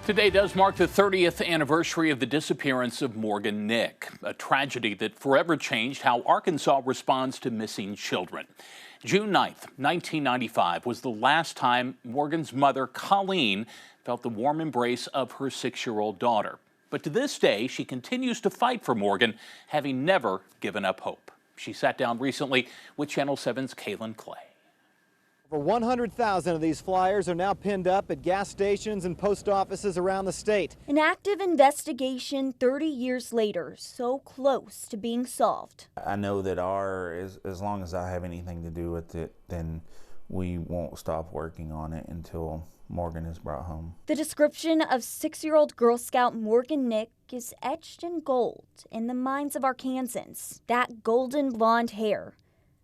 Today does mark the 30th anniversary of the disappearance of Morgan Nick, a tragedy that forever changed how Arkansas responds to missing children. June 9th, 1995 was the last time Morgan's mother, Colleen, felt the warm embrace of her 6-year-old daughter. But to this day, she continues to fight for Morgan, having never given up hope. She sat down recently with Channel 7's Kaylin Clay. Over 100,000 of these flyers are now pinned up at gas stations and post offices around the state. An active investigation 30 years later, so close to being solved. I know that as long as I have anything to do with it, then we won't stop working on it until Morgan is brought home. The description of 6-year-old Girl Scout Morgan Nick is etched in gold in the minds of Arkansans. That golden blonde hair,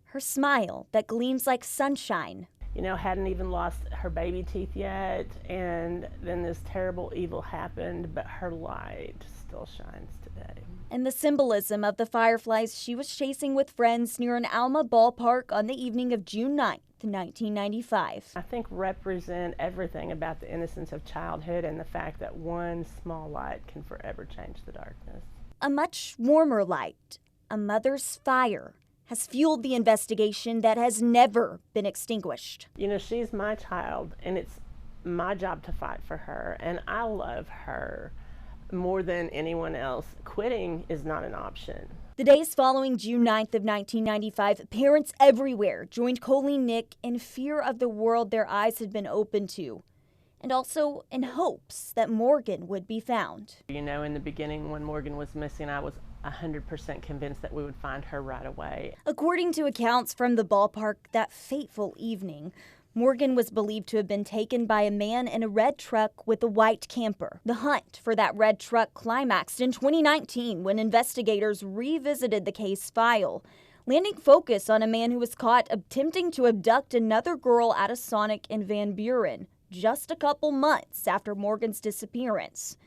her smile that gleams like sunshine. You know, hadn't even lost her baby teeth yet, and then this terrible evil happened, but her light still shines today. And the symbolism of the fireflies she was chasing with friends near an Alma ballpark on the evening of June 9th, 1995. I think represent everything about the innocence of childhood and the fact that one small light can forever change the darkness. A much warmer light, a mother's fire, has fueled the investigation that has never been extinguished. You know, she's my child, and it's my job to fight for her, and I love her more than anyone else. Quitting is not an option. The days following June 9th of 1995, parents everywhere joined Colleen Nick in fear of the world their eyes had been opened to, and also in hopes that Morgan would be found. You know, in the beginning when Morgan was missing, I was 100% convinced that we would find her right away. According to accounts from the ballpark that fateful evening, Morgan was believed to have been taken by a man in a red truck with a white camper. The hunt for that red truck climaxed in 2019 when investigators revisited the case file, landing focus on a man who was caught attempting to abduct another girl at a Sonic in Van Buren just a couple months after Morgan's disappearance.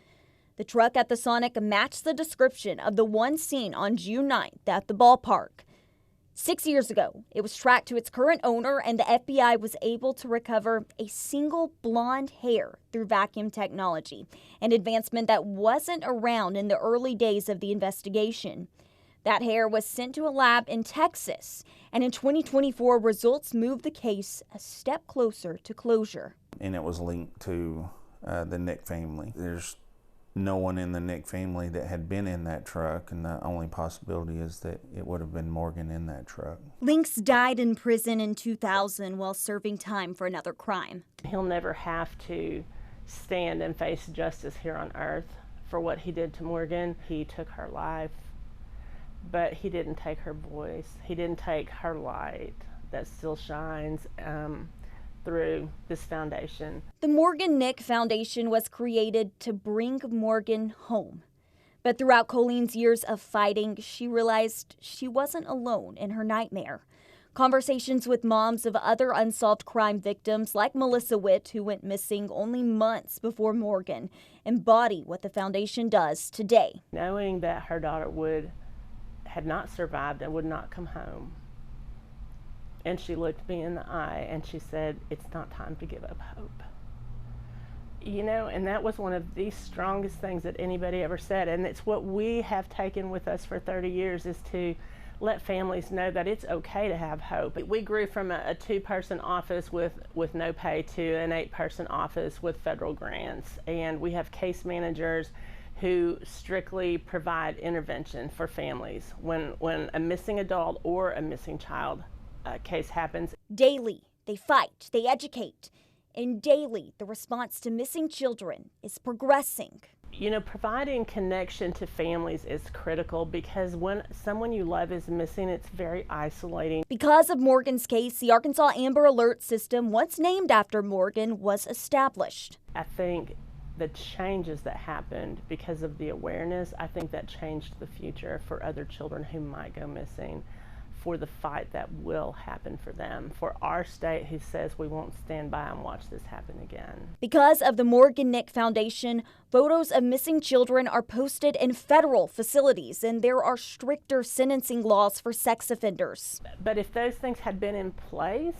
The truck at the Sonic matched the description of the one seen on June 9th at the ballpark. 6 years ago, it was tracked to its current owner, and the FBI was able to recover a single blonde hair through vacuum technology, an advancement that wasn't around in the early days of the investigation. That hair was sent to a lab in Texas, and in 2024, results moved the case a step closer to closure. And it was linked to the Nick family. There's no one in the Nick family that had been in that truck, and the only possibility is that it would have been Morgan in that truck. Links died in prison in 2000 while serving time for another crime. He'll never have to stand and face justice here on earth for what he did to Morgan. He took her life, but he didn't take her voice. He didn't take her light that still shines through this foundation. The Morgan Nick Foundation was created to bring Morgan home. But throughout Colleen's years of fighting, she realized she wasn't alone in her nightmare. Conversations with moms of other unsolved crime victims like Melissa Witt, who went missing only months before Morgan, embody what the foundation does today. Knowing that her daughter had not survived and would not come home, and she looked me in the eye and she said, "It's not time to give up hope." You know, and that was one of the strongest things that anybody ever said. And it's what we have taken with us for 30 years is to let families know that it's okay to have hope. We grew from a 2-person office with no pay to an 8-person office with federal grants. And we have case managers who strictly provide intervention for families when a missing adult or a missing child case happens. Daily, they fight, they educate, and daily, the response to missing children is progressing. You know, providing connection to families is critical because when someone you love is missing, it's very isolating. Because of Morgan's case, the Arkansas Amber Alert System, once named after Morgan, was established. I think the changes that happened because of the awareness, I think that changed the future for other children who might go missing, for the fight that will happen for them, for our state who says we won't stand by and watch this happen again. Because of the Morgan Nick Foundation, photos of missing children are posted in federal facilities, and there are stricter sentencing laws for sex offenders. But if those things had been in place,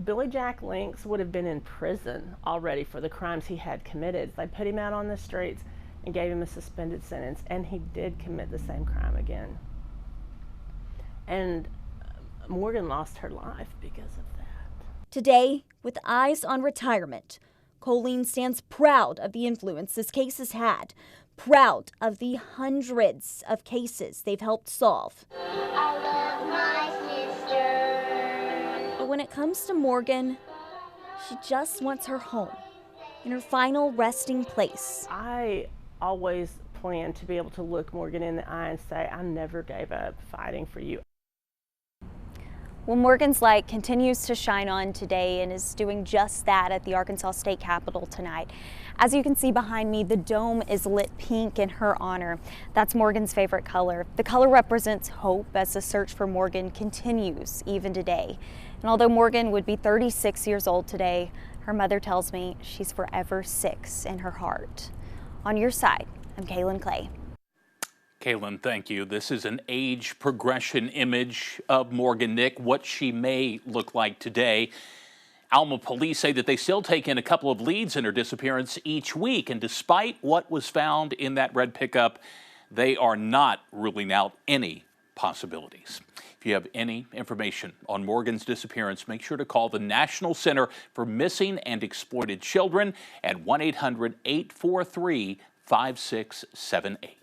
Billy Jack Links would have been in prison already for the crimes he had committed. They put him out on the streets and gave him a suspended sentence, and he did commit the same crime again. And Morgan lost her life because of that. Today, with eyes on retirement, Colleen stands proud of the influence this case has had, proud of the hundreds of cases they've helped solve. I love my sister. But when it comes to Morgan, she just wants her home, in her final resting place. I always planned to be able to look Morgan in the eye and say, I never gave up fighting for you. Well, Morgan's light continues to shine on today and is doing just that at the Arkansas State Capitol tonight. As you can see behind me, the dome is lit pink in her honor. That's Morgan's favorite color. The color represents hope as the search for Morgan continues even today. And although Morgan would be 36 years old today, her mother tells me she's forever 6 in her heart. On your side, I'm Kaylin Clay. Kaylin, thank you. This is an age progression image of Morgan Nick, what she may look like today. Alma police say that they still take in a couple of leads in her disappearance each week, and despite what was found in that red pickup, they are not ruling out any possibilities. If you have any information on Morgan's disappearance, make sure to call the National Center for Missing and Exploited Children at 1-800-843-5678.